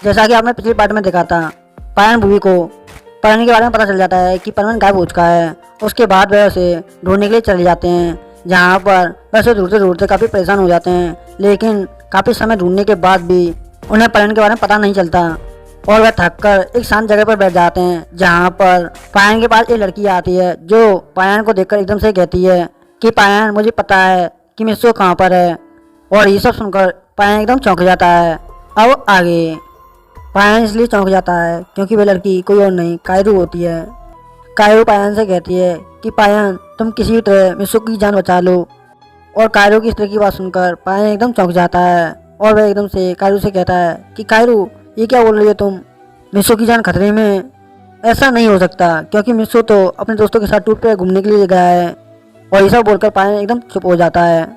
जैसा कि आपने पिछले पार्ट में देखा था, पायन भूमि को परवीन के बारे में पता चल जाता है कि परवीन गायब हो चुका है। उसके बाद वह उसे ढूंढने के लिए चले जाते हैं, जहाँ पर वह उसे ढूंढते ढूंढते काफ़ी परेशान हो जाते हैं। लेकिन काफ़ी समय ढूंढने के बाद भी उन्हें परवीन के बारे में पता नहीं चलता और वह थक कर एक शांत जगह पर बैठ जाते हैं, जहाँ पर पायन के पास एक लड़की आती है जो पायन को देखकर एकदम से कहती है कि पायन, मुझे पता है कि मिस्सो कहाँ पर है। और ये सब सुनकर पायन एकदम चौंक जाता है। अब आगे पायन इसलिए चौंक जाता है क्योंकि वह लड़की कोई और नहीं, कायरू होती है। कायरू पायन से कहती है कि पायन, तुम किसी तरह मिस्सो की जान बचा लो। और कायरू की इस तरह की बात सुनकर पायन एकदम चौंक जाता है और वह एकदम से कायरू से कहता है कि कायरू, ये क्या बोल रही हो तुम? मिस्सो की जान खतरे में? ऐसा नहीं हो सकता, क्योंकि मिस्सो तो अपने दोस्तों के साथ टूर पे घूमने के लिए गया है। और ये सब बोलकर पायन एकदम चुप हो जाता है।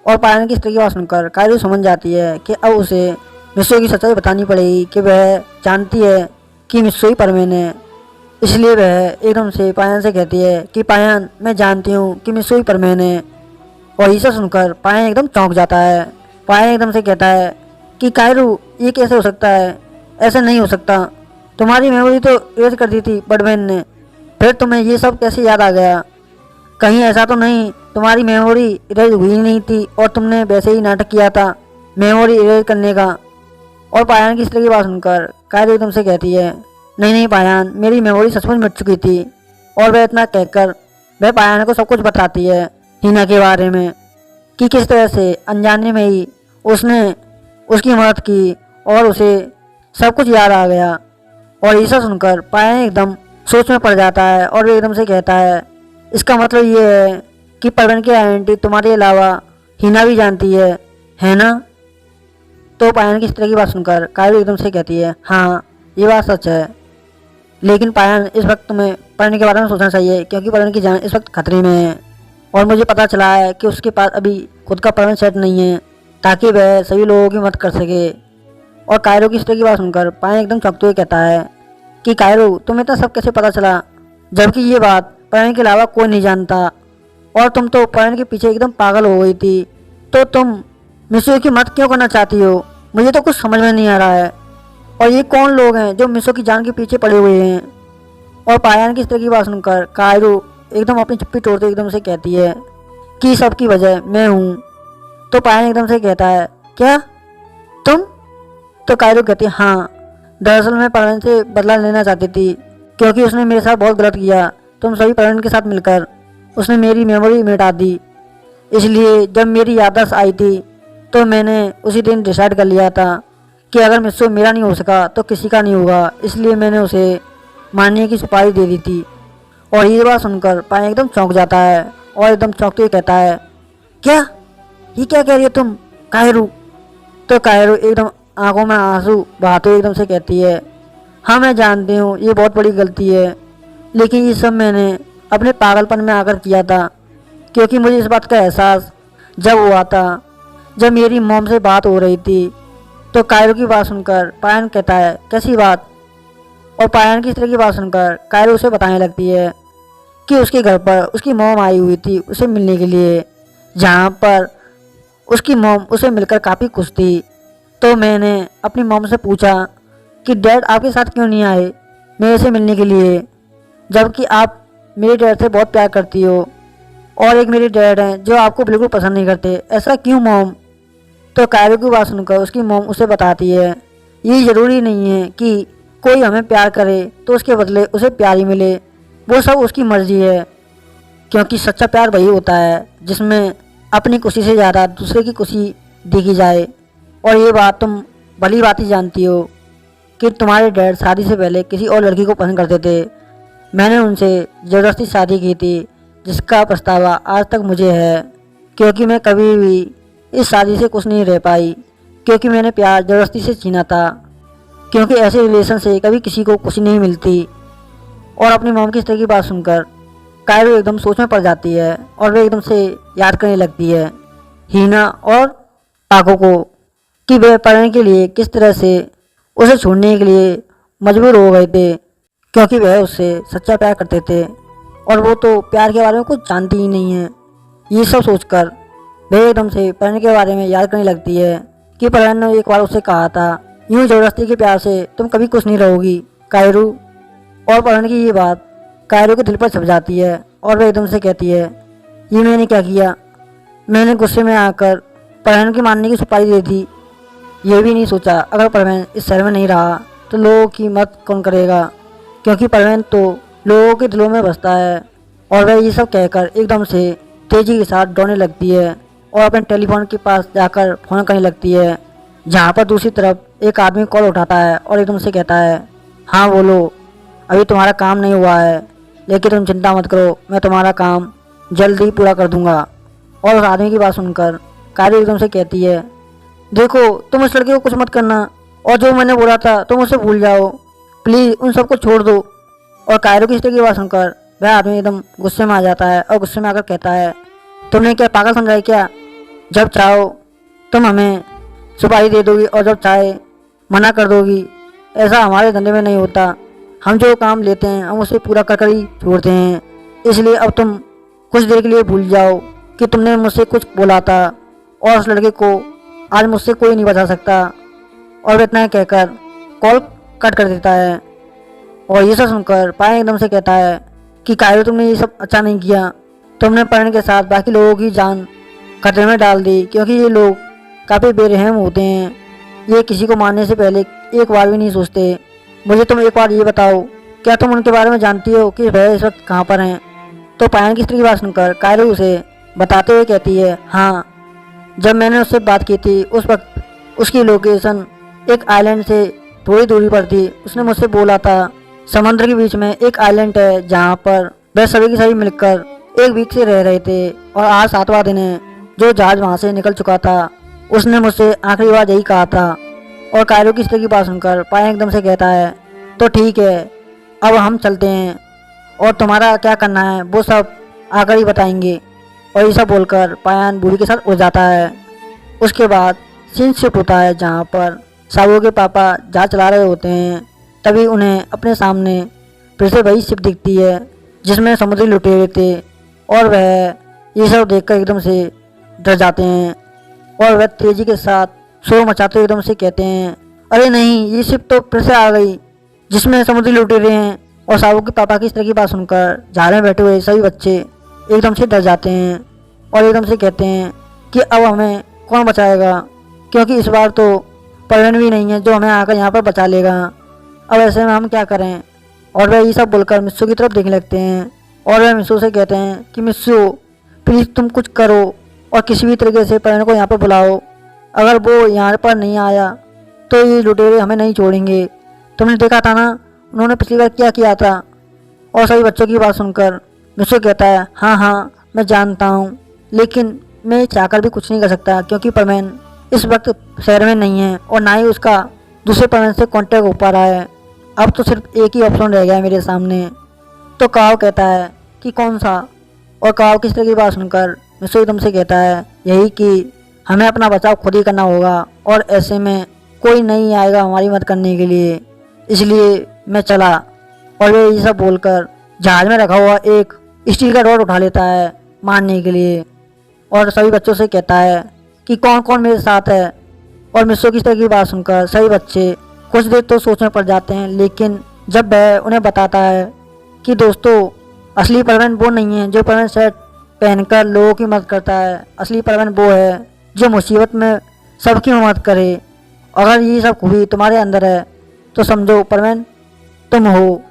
और पायन की इस तरह की बात सुनकर कायरू समझ जाती है कि अब उसे मिस्सो की सच्चाई बतानी पड़ेगी कि वह जानती है कि मिस्सो ही परवीन है। इसलिए वह एकदम से पायन से कहती है कि पायन, मैं जानती हूँ कि मिस्सो ही परवीन है। और ये सब सुनकर पायन एकदम चौंक जाता है। पायन एकदम से कहता है कि कायरू, ये कैसे हो सकता है? ऐसा नहीं हो सकता, तुम्हारी मेमोरी तो इरेज कर दी थी परवीन ने, फिर तुम्हें ये सब कैसे याद आ गया? कहीं ऐसा तो नहीं तुम्हारी मेमोरी इरेज हुई नहीं थी और तुमने वैसे ही नाटक किया था मेमोरी इरेज करने का? और पायन की इस तरह की बात सुनकर कायरू एकदम से कहती है, नहीं नहीं पायन, मेरी मेमोरी सचमुच मिट चुकी थी। और वह इतना कहकर वह पायन को सब कुछ बताती है हिना के बारे में, कि किस तरह से अनजाने में ही उसने उसकी मदद की और उसे सब कुछ याद आ गया। और ये सब सुनकर पायन एकदम सोच में पड़ जाता है और वो एकदम से कहता है, इसका मतलब ये है कि परवीन की आइडेंटिटी तुम्हारे अलावा हिना भी जानती है ना? तो पायन की इस तरह की बात सुनकर कायरू एकदम से कहती है, हाँ ये बात सच है, लेकिन पायन इस वक्त तुम्हें परवीन के बारे में सोचना चाहिए, क्योंकि परवीन की जान इस वक्त खतरे में है। और मुझे पता चला है कि उसके पास अभी खुद का परवीन सेट नहीं है ताकि वह सभी लोगों की मदद कर सके। और कायरू की इस तरह की बात सुनकर पायन एकदम चौंकते हुए कहता है कि कायरू, तुम्हें इतना सब कैसे पता चला, जबकि ये बात परवीन के अलावा कोई नहीं जानता और तुम तो परवीन के पीछे एकदम पागल हो गई थी, तो तुम मिस्सो की मदद क्यों करना चाहती हो? मुझे तो कुछ समझ में नहीं आ रहा है। और ये कौन लोग हैं जो मिस्सो की जान के पीछे पड़े हुए हैं? और पायन की इस तरह की बात सुनकर कायरू एकदम अपनी चुप्पी तोड़ते एकदम से कहती है कि सबकी वजह मैं हूँ। तो पायन एकदम से कहता है, क्या तुम? तो कायरू कहती है, हाँ, दरअसल मैं परवीन से बदला लेना चाहती थी क्योंकि उसने मेरे साथ बहुत गलत किया। तुम सभी परवीन के साथ मिलकर उसने मेरी मेमोरी मिटा दी। इसलिए जब मेरी याददाश्त आई थी तो मैंने उसी दिन डिसाइड कर लिया था कि अगर मिस्सो मेरा नहीं हो सका तो किसी का नहीं होगा। इसलिए मैंने उसे मारने की सुपारी दे दी थी। और ये बात सुनकर पायन एकदम चौंक जाता है और एकदम चौंकते हुए कहता है, क्या? ये क्या कह रही है तुम कायरू? तो कायरू एकदम आंखों में आंसू बहाते हुए एकदम से कहती है, हाँ मैं जानती हूँ ये बहुत बड़ी गलती है, लेकिन ये सब मैंने अपने पागलपन में आकर किया था, क्योंकि मुझे इस बात का एहसास जब हुआ था जब मेरी मॉम से बात हो रही थी। तो कायरू की बात सुनकर पायन कहता है, कैसी बात? और पायन की इस तरह की बात सुनकर कायरू उसे बताने लगती है कि उसके घर पर उसकी मॉम आई हुई थी उसे मिलने के लिए, जहाँ पर उसकी मॉम उसे मिलकर काफ़ी खुश थी। तो मैंने अपनी मॉम से पूछा कि डैड आपके साथ क्यों नहीं आए मेरे से मिलने के लिए, जबकि आप मेरे डैड से बहुत प्यार करती हो और एक मेरे डैड हैं जो आपको बिल्कुल पसंद नहीं करते, ऐसा क्यों मॉम? तो कायरू की बात सुनकर उसकी मॉम उसे बताती है, ये ज़रूरी नहीं है कि कोई हमें प्यार करे तो उसके बदले उसे प्यार ही मिले, वो सब उसकी मर्जी है, क्योंकि सच्चा प्यार वही होता है जिसमें अपनी खुशी से ज़्यादा दूसरे की खुशी देखी जाए। और ये बात तुम भली बात ही जानती हो कि तुम्हारे डैड शादी से पहले किसी और लड़की को पसंद करते थे। मैंने उनसे ज़बरदस्ती शादी की थी, जिसका पछतावा आज तक मुझे है, क्योंकि मैं कभी भी इस शादी से खुश नहीं रह पाई, क्योंकि मैंने प्यार ज़बरदस्ती से छीना था, क्योंकि ऐसे रिलेशन से कभी किसी को खुशी नहीं मिलती। और अपनी मॉम की इस तरह की बात सुनकर कायरू एकदम सोच में पड़ जाती है और वे एकदम से याद करने लगती है हिना और पाको को, कि वे पढ़ने के लिए किस तरह से उसे छोड़ने के लिए मजबूर हो गए थे, क्योंकि वह उससे सच्चा प्यार करते थे और वो तो प्यार के बारे में कुछ जानती ही नहीं है। ये सब सोचकर वह एकदम से पढ़ने के बारे में याद करने लगती है कि परवीन ने एक बार उससे कहा था यूं ज़बरदस्ती के प्यार से तुम कभी खुश नहीं रहोगी कायरू। और परवीन की ये बात कायरू के दिल पर छप जाती है और वह एकदम से कहती है, ये मैंने क्या किया। मैंने गुस्से में आकर परवीन की मानने की सुपारी दे दी। ये भी नहीं सोचा अगर परवीन इस शहर में नहीं रहा तो लोगों की मदद कौन करेगा, क्योंकि परवीन तो लोगों के दिलों में बसता है। और वह ये सब कहकर एकदम से तेजी के साथ दौड़ने लगती है और अपने टेलीफोन के पास जाकर फ़ोन करने लगती है, जहाँ पर दूसरी तरफ एक आदमी कॉल उठाता है और एकदम से कहता है, हाँ बोलो, अभी तुम्हारा काम नहीं हुआ है लेकिन तुम चिंता मत करो, मैं तुम्हारा काम जल्दी पूरा कर दूंगा। और उस आदमी की बात सुनकर कायरू एकदम से कहती है, देखो तुम उस लड़के को कुछ मत करना और जो मैंने बोला था तुम उससे भूल जाओ, प्लीज़ उन सबको छोड़ दो। और कायरू की इस तरह की बात सुनकर वह आदमी एकदम गुस्से में आ जाता है और गुस्से में आकर कहता है, तुमने क्या पागल समझा है क्या। जब चाहो तुम हमें सुपारी दे दोगी और जब चाहे मना कर दोगी। ऐसा हमारे धंधे में नहीं होता। हम जो काम लेते हैं हम उसे पूरा कर कर ही छोड़ते हैं। इसलिए अब तुम कुछ देर के लिए भूल जाओ कि तुमने मुझसे कुछ बोला था और उस लड़के को आज मुझसे कोई नहीं बचा सकता। और वह इतना कहकर कॉल कट कर देता है। और ये सब सुनकर पायन एकदम से कहता है कि कायरू तुमने ये सब अच्छा नहीं किया। तुमने परवीन के साथ बाकी लोगों की जान खतरे में डाल दी, क्योंकि ये लोग काफ़ी बेरहम होते हैं। ये किसी को मारने से पहले एक बार भी नहीं सोचते। मुझे तुम एक बार ये बताओ, क्या तुम उनके बारे में जानती हो कि वह इस वक्त कहाँ पर हैं। तो पायन की स्त्री की बात सुनकर कायरू उसे बताते हुए कहती है, हाँ, जब मैंने उससे बात की थी उस वक्त उसकी लोकेशन एक आइलैंड से थोड़ी दूरी पर थी। उसने मुझसे बोला था समुद्र के बीच में एक आइलैंड है जहाँ पर वह सभी की सभी मिलकर एक वीक से रह रहे थे और आज 7वां दिन है जो जहाज वहाँ से निकल चुका था। उसने मुझसे आखिरी बार यही कहा था। और कायरू की स्त्री की बात सुनकर पायन एकदम से कहता है, तो ठीक है, अब हम चलते हैं और तुम्हारा क्या करना है वो सब आकर ही बताएंगे। और ये सब बोलकर पायन बूढ़ी के साथ उड़ जाता है। उसके बाद सीन शिफ्ट होता है जहाँ पर साबू के पापा जहाज चला रहे होते हैं। तभी उन्हें अपने सामने फिर से वही शिप दिखती है जिसमें समुद्री लुटेरे थे और वह ये सब देखकर एकदम से डर जाते हैं और वह तेजी के साथ शोर मचाते हुए एकदम से कहते हैं, अरे नहीं, ये शिप तो फिर से आ गई जिसमें समुद्री लुटेरे हैं। और साबू के पापा की इस तरह की बात सुनकर जहाज में बैठे हुए सभी बच्चे एकदम से डर जाते हैं और एकदम से कहते हैं कि अब हमें कौन बचाएगा, क्योंकि इस बार तो परवीन भी नहीं है जो हमें आकर यहाँ पर बचा लेगा। अब ऐसे में हम क्या करें। और वह ये सब बोलकर मिस्सू की तरफ देखने लगते हैं और वह मिस्सू से कहते हैं कि मिस्सू प्लीज़ तुम कुछ करो और किसी भी तरीके से परवीन को यहाँ पर बुलाओ। अगर वो यहाँ पर नहीं आया तो ये लुटेरे हमें नहीं छोड़ेंगे। तुमने देखा था ना उन्होंने पिछली बार क्या किया था। और सभी बच्चों की बात सुनकर मिस्सू कहता है, हाँ हाँ मैं जानता हूँ, लेकिन मैं चाहकर भी कुछ नहीं कर सकता क्योंकि परवीन इस वक्त शहर में नहीं है और ना ही उसका दूसरे परवीन से कांटेक्ट हो पा रहा है। अब तो सिर्फ एक ही ऑप्शन रह गया है मेरे सामने। तो काव कहता है कि कौन सा। और काव किस तरह की बात सुनकर मिस्सू एकदम से कहता है, यही कि हमें अपना बचाव खुद ही करना होगा और ऐसे में कोई नहीं आएगा हमारी मदद करने के लिए, इसलिए मैं चला। और वे ये सब बोलकर जहाज में रखा हुआ एक स्टील का रॉड उठा लेता है मारने के लिए और सभी बच्चों से कहता है कि कौन कौन मेरे साथ है। और मिस्सू की तरह की बात सुनकर सभी बच्चे कुछ देर तो सोच में पड़ जाते हैं, लेकिन जब वह उन्हें बताता है कि दोस्तों असली परवीन वो नहीं है जो परवीन शर्ट पहनकर लोगों की मदद करता है। असली परवीन वो है जो मुसीबत में सबकी मदद करे। अगर ये सब खूबी तुम्हारे अंदर है तो समझो परवीन तुम हो।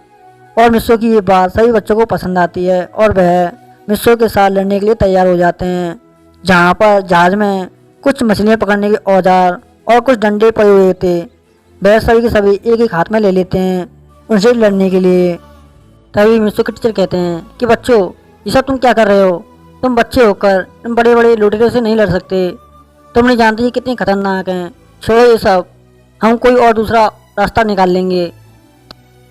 और मिस्सू की ये बात सभी बच्चों को पसंद आती है और वह मिस्सू के साथ लड़ने के लिए तैयार हो जाते हैं, जहाँ पर जहाज में कुछ मछलियाँ पकड़ने के औजार और कुछ डंडे पड़े हुए थे। वह सभी के सभी एक एक हाथ में ले लेते हैं उनसे लड़ने के लिए। तभी मिस्सू के टीचर कहते हैं कि बच्चों ये सब तुम क्या कर रहे हो। तुम बच्चे होकर इन बड़े बड़े लुटेरों से नहीं लड़ सकते। तुम नहीं जानते ये कितने खतरनाक हैं। छोड़ो ये सब, हम कोई और दूसरा रास्ता निकाल लेंगे।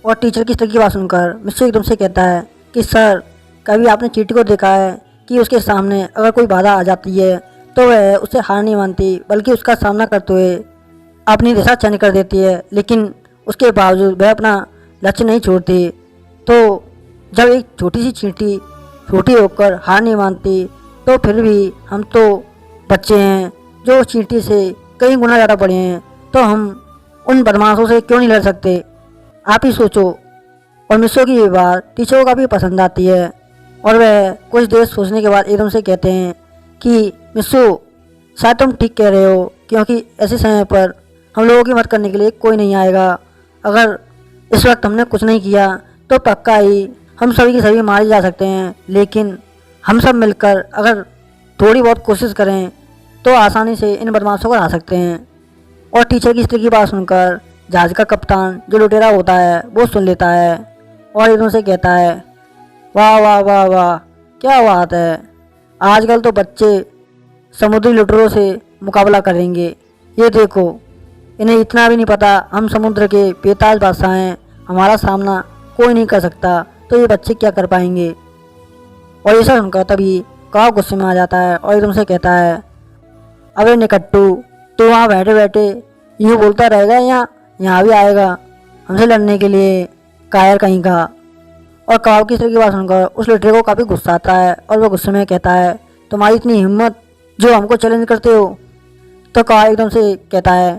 और टीचर की इस तरह की बात सुनकर मिस्सू एकदम से कहता है कि सर, कभी आपने चींटी को देखा है कि उसके सामने अगर कोई बाधा आ जाती है तो वह उससे हार नहीं मानती, बल्कि उसका सामना करते हुए अपनी दिशा चयन कर देती है, लेकिन उसके बावजूद वह अपना लक्ष्य नहीं छोड़ती। तो जब एक छोटी सी चींटी छोटी होकर हार नहीं मानती तो फिर भी हम तो बच्चे हैं जो उस चींटी से कई गुना ज़्यादा बड़े हैं, तो हम उन बदमाशों से क्यों नहीं लड़ सकते? आप ही सोचो। और मिस्सो की ये बात टीचर को काफ़ी पसंद आती है और वह कुछ देर सोचने के बाद एकदम से कहते हैं कि मिस्सो, शायद तुम ठीक कह रहे हो, क्योंकि ऐसे समय पर हम लोगों की मदद करने के लिए कोई नहीं आएगा। अगर इस वक्त हमने कुछ नहीं किया तो पक्का ही हम सभी के सभी मारे जा सकते हैं, लेकिन हम सब मिलकर अगर थोड़ी बहुत कोशिश करें तो आसानी से इन बदमाशों को हरा सकते हैं। और टीचर की इस तरह की बात सुनकर जहाज का कप्तान जो लुटेरा होता है वो सुन लेता है और एकदम से कहता है, वाह वाह वाह वाह, क्या बात है, आजकल तो बच्चे समुद्री लुटेरों से मुकाबला करेंगे। ये देखो, इन्हें इतना भी नहीं पता हम समुद्र के बेताज बादशाह हैं, हमारा सामना कोई नहीं कर सकता, तो ये बच्चे क्या कर पाएंगे। और ये सब सुनकर तभी कौवा गुस्से में आ जाता है और एकदम से कहता है, अबे निकट्टू, तू वहाँ बैठे बैठे यूँ बोलता रहेगा या यहाँ भी आएगा हमसे लड़ने के लिए, कायर कहीं का। और कौवा की इस तरह की बात सुनकर उस लुटेरे को काफ़ी गुस्सा आता है और वह गुस्से में कहता है, तुम्हारी इतनी हिम्मत जो हमको चैलेंज करते हो। तो कौवा एकदम से कहता है,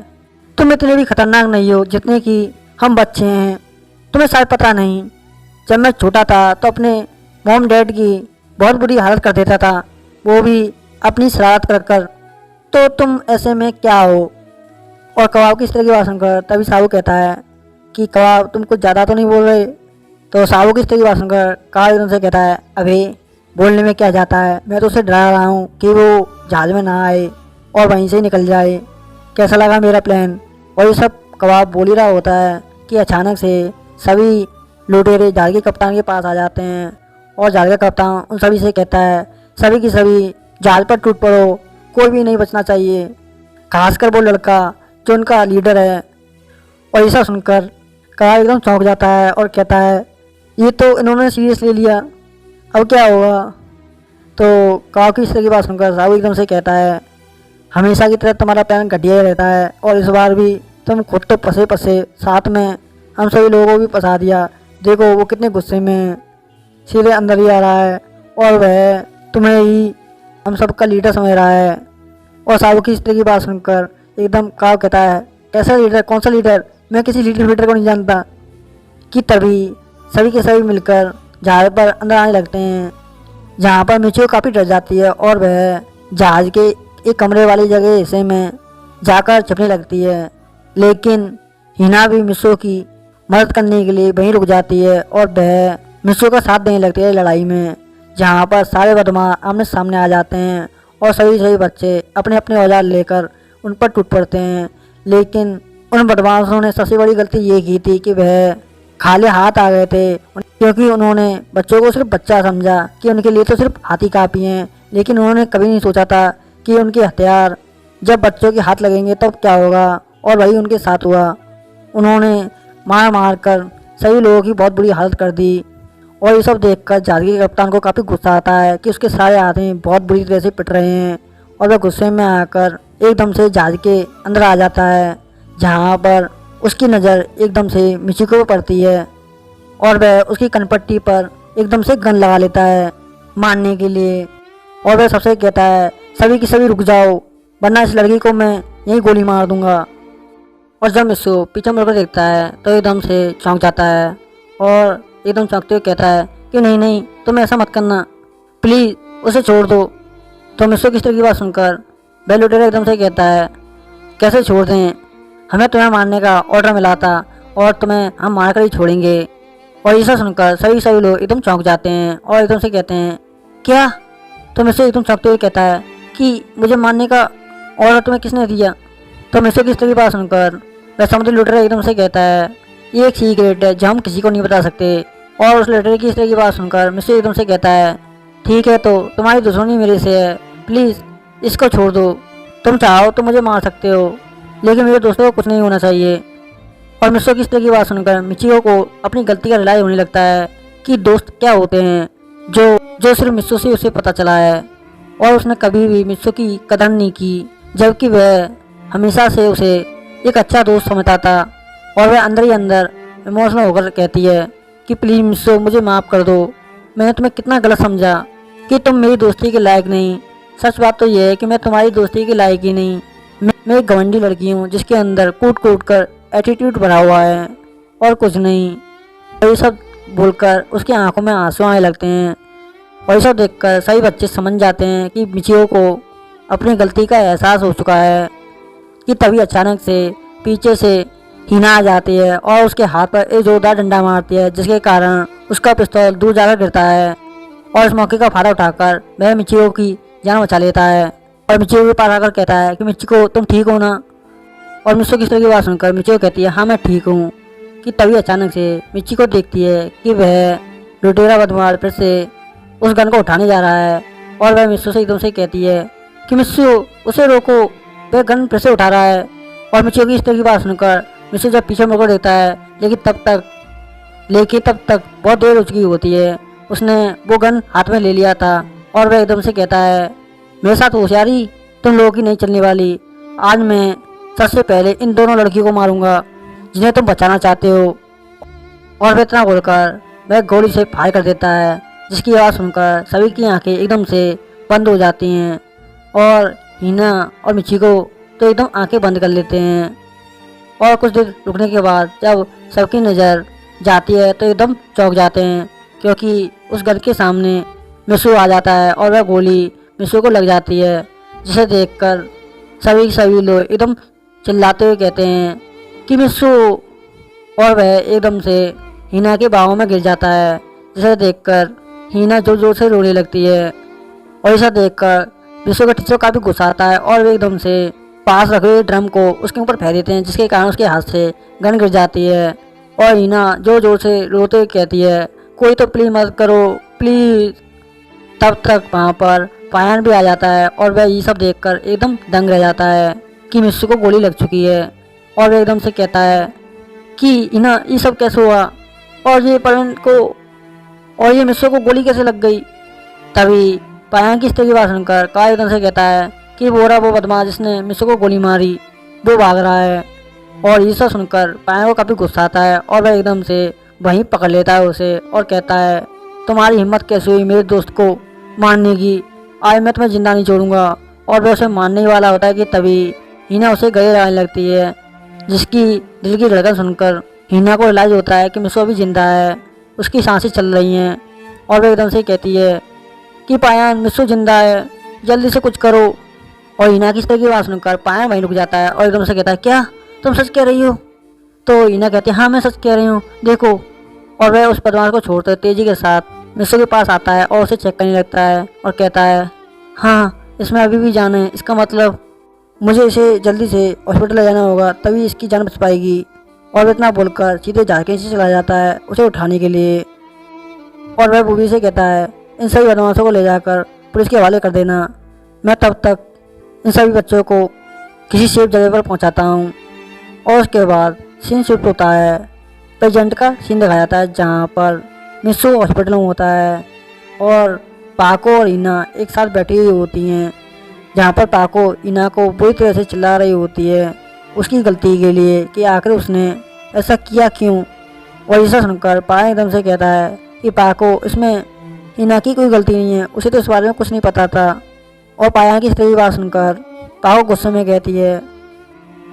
तुम इतने भी खतरनाक नहीं हो जितने कि हम बच्चे हैं। तुम्हें शायद पता नहीं, जब मैं छोटा था तो अपने मॉम डैड की बहुत बुरी हालत कर देता था, वो भी अपनी शरारत कर कर। तो तुम ऐसे में क्या हो। और कबाब की इस तरह की बात सुनकर तभी साहू कहता है कि कबाब, तुम कुछ ज़्यादा तो नहीं बोल रहे। तो साहू की इस तरह की बात सुनकर कबाब एकदम से कहता है, अबे बोलने में क्या जाता है, मैं तो उसे डरा रहा हूँ कि वो जहाज में ना आए और वहीं से ही निकल जाए। कैसा लगा मेरा प्लान। और ये सब कबाब बोल ही रहा होता है कि अचानक से सभी लुटेरे जहाज के कप्तान के पास आ जाते हैं और जहाज का कप्तान उन सभी से कहता है, सभी की सभी जहाज पर टूट पड़ो, कोई भी नहीं बचना चाहिए, खासकर वो लड़का जो उनका लीडर है। और ये सब सुनकर कबाब एकदम चौंक जाता है और कहता है, ये तो इन्होंने सीरियस ले लिया, अब क्या होगा। तो कबाब की इस तरह की बात सुनकर साहू एकदम से कहता है, हमेशा की तरह तुम्हारा प्लान घटिया ही रहता है और इस बार भी तुम खुद तो फंसे फंसे, साथ में हम सभी लोगों को भी फंसा दिया। देखो वो कितने गुस्से में है, सीधे अंदर ही आ रहा है और वह तुम्हें ही हम सबका लीडर समझ रहा है। और साहू की इस तरह की बात सुनकर एकदम कबाब कहता है, कैसा लीडर, कौन सा लीडर, मैं किसी लीडर को नहीं जानता। कि तभी सभी के सभी मिलकर जहाज पर अंदर आने लगते हैं, जहाँ पर मिचियो काफ़ी डर जाती है और वह जहाज के एक कमरे वाली जगह हिस्से में जाकर छिपने लगती है। लेकिन हिना भी मिसो की मदद करने के लिए वहीं रुक जाती है और वह मिसो का साथ देने लगती है लड़ाई में, जहाँ पर सारे बदमाश आमने सामने आ जाते हैं और सभी बच्चे अपने अपने औजार लेकर उन पर टूट पड़ते हैं। लेकिन उन बदमाशों ने सबसे बड़ी गलती ये की थी कि वह खाली हाथ आ गए थे, क्योंकि उन्होंने बच्चों को सिर्फ बच्चा समझा कि उनके लिए तो सिर्फ हाथी काफ़ी हैं। लेकिन उन्होंने कभी नहीं सोचा था कि उनके हथियार जब बच्चों के हाथ लगेंगे तब क्या होगा। और वही उनके साथ हुआ। उन्होंने मार मार कर सभी लोगों की बहुत बुरी हालत कर दी। और ये सब देखकर जहाज के कप्तान को काफ़ी गुस्सा आता है कि उसके सारे आदमी बहुत बुरी तरह से पिट रहे हैं और वह गुस्से में आकर एकदम से जहाज के अंदर आ जाता है, जहाँ पर उसकी नज़र एकदम से मिचिको पर पड़ती है और वह उसकी कनपट्टी पर एकदम से गन लगा लेता है मारने के लिए। और वह सबसे कहता है, सभी की सभी रुक जाओ, वरना इस लड़की को मैं यहीं गोली मार दूंगा। और जब मिसो पीछे मुड़कर देखता है तो एकदम से चौंक जाता है और एकदम चौंकते हुए कहता है कि नहीं नहीं, तुम ऐसा मत करना, प्लीज़ उसे छोड़ दो। तो मिसो की इस तरह की बात सुनकर वह लुटेरा एकदम से कहता है, कैसे छोड़ दें, हमें तुम्हें मारने का ऑर्डर मिला था और तुम्हें हम मार कर ही छोड़ेंगे। और ये सब सुनकर सभी लोग एकदम चौंक जाते हैं और एकदम से कहते हैं, क्या। तो मिसो एकदम चौंकते हुए कहता है कि मुझे मारने का ऑर्डर तुम्हें किसने दिया। तो मिसो की इस तरह की बात सुनकर वह समुद्री लुटेरा एकदम से कहता है, ये एक सीक्रेट है जो हम किसी को नहीं बता सकते। और उस लुटेरे की इस तरह की बात सुनकर मिसो एकदम से कहता है, ठीक है, तो तुम्हारी दुश्मनी मेरे से है, प्लीज़ इसको छोड़ दो, तुम चाहो तो मुझे मार सकते हो, लेकिन मेरे दोस्तों को कुछ नहीं होना चाहिए। और मिसो की इस तरह की बात सुनकर मिचिको को अपनी गलती का रियलाइज होने लगता है कि दोस्त क्या होते हैं, जो सिर्फ मिसो से उसे पता चला है। और उसने कभी भी मिसो की कदर नहीं की, जबकि वह हमेशा से उसे एक अच्छा दोस्त समझता था। और वह अंदर ही अंदर इमोशनल होकर कहती है कि प्लीज़ मिसो, मुझे माफ़ कर दो, मैंने तुम्हें कितना गलत समझा कि तुम मेरी दोस्ती के लायक नहीं। सच बात तो यह है कि मैं तुम्हारी दोस्ती के लायक ही नहीं, मैं एक घमंडी लड़की हूँ जिसके अंदर कूट कूट कर एटीट्यूड भरा हुआ है और कुछ नहीं। और ये सब बोलकर उसकी आंखों में आंसू आने लगते हैं। और ये सब देखकर सभी बच्चे समझ जाते हैं कि मिचिओ को अपनी गलती का एहसास हो चुका है। कि तभी अचानक से पीछे से हिना आ जाती है और उसके हाथ पर एक जोरदार डंडा मारती है, जिसके कारण उसका पिस्तौल दूर जाकर गिरता है। और इस मौके का फायदा उठाकर वह मिचिओ की जान बचा लेता है और मिचिओ के पास आकर कहता है कि मिचिको तुम ठीक हो ना। और मिचिओ की इस तरह की बात सुनकर मिचिओ कहती है हाँ मैं ठीक हूँ। कि तभी अचानक से मिचिको देखती है कि वह लुटेरा बदमाश फिर से उस गन को उठाने जा रहा है। और वह मिचिओ से एकदम से कहती है कि मिचिओ उसे रोको, वह गन फिर से उठा रहा है। और मिचिओ की इस तरह की बात सुनकर मिचिओ जब पीछे मुड़कर देखता है, लेकिन तब तक बहुत देर हो चुकी होती है। उसने वो गन हाथ में ले लिया था और वह एकदम से कहता है मेरे साथ होशियारी तुम लोगों की नहीं चलने वाली। आज मैं सबसे पहले इन दोनों लड़कियों को मारूंगा जिन्हें तुम बचाना चाहते हो। और वह इतना बोलकर वह गोली से फायर कर देता है, जिसकी आवाज़ सुनकर सभी की आंखें एकदम से बंद हो जाती हैं। और हिना और मिचिको तो एकदम आंखें बंद कर लेते हैं। और कुछ देर रुकने के बाद जब सबकी नज़र जाती है तो एकदम चौंक जाते हैं, क्योंकि उस घर के सामने मिसू आ जाता है और वह गोली मिसू को लग जाती है, जिसे देखकर सभी लोग एकदम चिल्लाते हुए कहते हैं कि मिसू। और वह एकदम से हिना के बाहों में गिर जाता है, जिसे देखकर हिना जोर जोर से रोने लगती है। और इसे देखकर मिसू का टीचर काफ़ी गुस्सा आता है और वे एकदम से पास रखे हुए ड्रम को उसके ऊपर फेंक देते हैं, जिसके कारण उसके हाथ से गन गिर जाती है। और हिना जोर जोर से रोते हुए कहती है कोई तो प्लीज मदद करो प्लीज। तब तक वहाँ पर पायन भी आ जाता है और वह ये सब देखकर एकदम दंग रह जाता है कि मिसू को गोली लग चुकी है। और वह एकदम से कहता है कि हिना ये सब कैसे हुआ और ये पायन को और ये मिसू को गोली कैसे लग गई। तभी पायन की स्थिति की बात सुनकर का एकदम से कहता है कि वो बदमाश जिसने मिसू को गोली मारी वो भाग रहा है। और ये सब सुनकर पायन को काफ़ी गुस्सा आता है और वह एकदम से वहीं पकड़ लेता है उसे और कहता है तुम्हारी हिम्मत कैसे हुई मेरे दोस्त को मारने की, आज मैं तुम्हें जिंदा नहीं छोड़ूंगा। और वह उसे मारने ही वाला होता है कि तभी हिना उसे गले लगाने लगती है, जिसकी दिल की धड़कन सुनकर हिना को रियलाइज होता है कि मिसू अभी जिंदा है, उसकी सांसें चल रही हैं। और वह एकदम से कहती है कि पायन मिसू जिंदा है, जल्दी से कुछ करो। और हिना की इस तरह की बात सुनकर पायन वहीं रुक जाता है और एकदम से कहता है क्या तुम सच कह रही हो। तो हिना कहती है हाँ मैं सच कह रही हूँ देखो। और वह उस बदमाश को छोड़कर तेजी के साथ मिसू के पास आता है और उसे चेक करने लगता है और कहता है हाँ इसमें अभी भी जान है, इसका मतलब मुझे इसे जल्दी से हॉस्पिटल ले जाना होगा, तभी इसकी जान बच पाएगी। और वह इतना बोलकर सीधे झारखंड से चला जाता है उसे उठाने के लिए। और वह बूबी से कहता है इन सभी बदमाशों को ले जाकर पुलिस के हवाले कर देना, मैं तब तक इन सभी बच्चों को किसी सेफ जगह पर पहुंचाता हूं। और उसके बाद सीन शिफ्ट होता है, प्रेजेंट का सीन दिखाया जाता है जहां पर मिसू हॉस्पिटल में होता है और पाको और इना एक साथ बैठी हुई होती हैं, जहां पर पाको इना को बुरी तरह से चिल्ला रही होती है उसकी गलती के लिए कि आखिर उसने ऐसा किया क्यों। और ऐसा सुनकर पाया एकदम से कहता है कि पाको इसमें इना की कोई गलती नहीं है, उसे तो इस बारे में कुछ नहीं पता था। और पाया की सही बात सुनकर पाको गुस्से में कहती है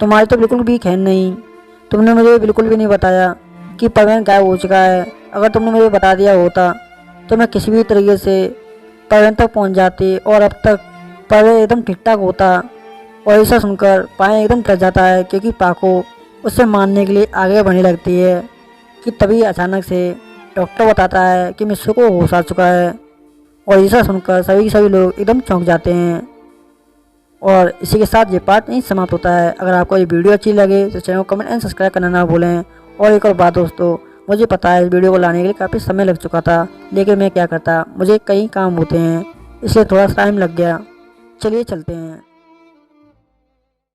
तुम्हारी तो बिल्कुल भी खैर नहीं, तुमने मुझे बिल्कुल भी नहीं बताया कि परवीन गायब हो चुका है। अगर तुमने मुझे बता दिया होता तो मैं किसी भी तरीके से परवीन तक पहुंच जाती और अब तक परवीन एकदम ठीक ठाक होता। और ऐसा सुनकर पाया एकदम डर जाता है, क्योंकि पाको उससे मारने के लिए आगे बढ़ने लगती है। कि तभी अचानक से डॉक्टर बताता है कि मिसू को होश आ चुका है। और ऐसा सुनकर सभी लोग एकदम चौंक जाते हैं। और इसी के साथ ये पार्ट यहीं समाप्त होता है। अगर आपको ये वीडियो अच्छी लगे तो चैनल को कमेंट एंड सब्सक्राइब करना ना भूलें। और एक और बात दोस्तों, मुझे पता है इस वीडियो को लाने के लिए काफ़ी समय लग चुका था, लेकिन मैं क्या करता, मुझे कई काम होते हैं इसलिए थोड़ा टाइम लग गया। चलिए चलते हैं।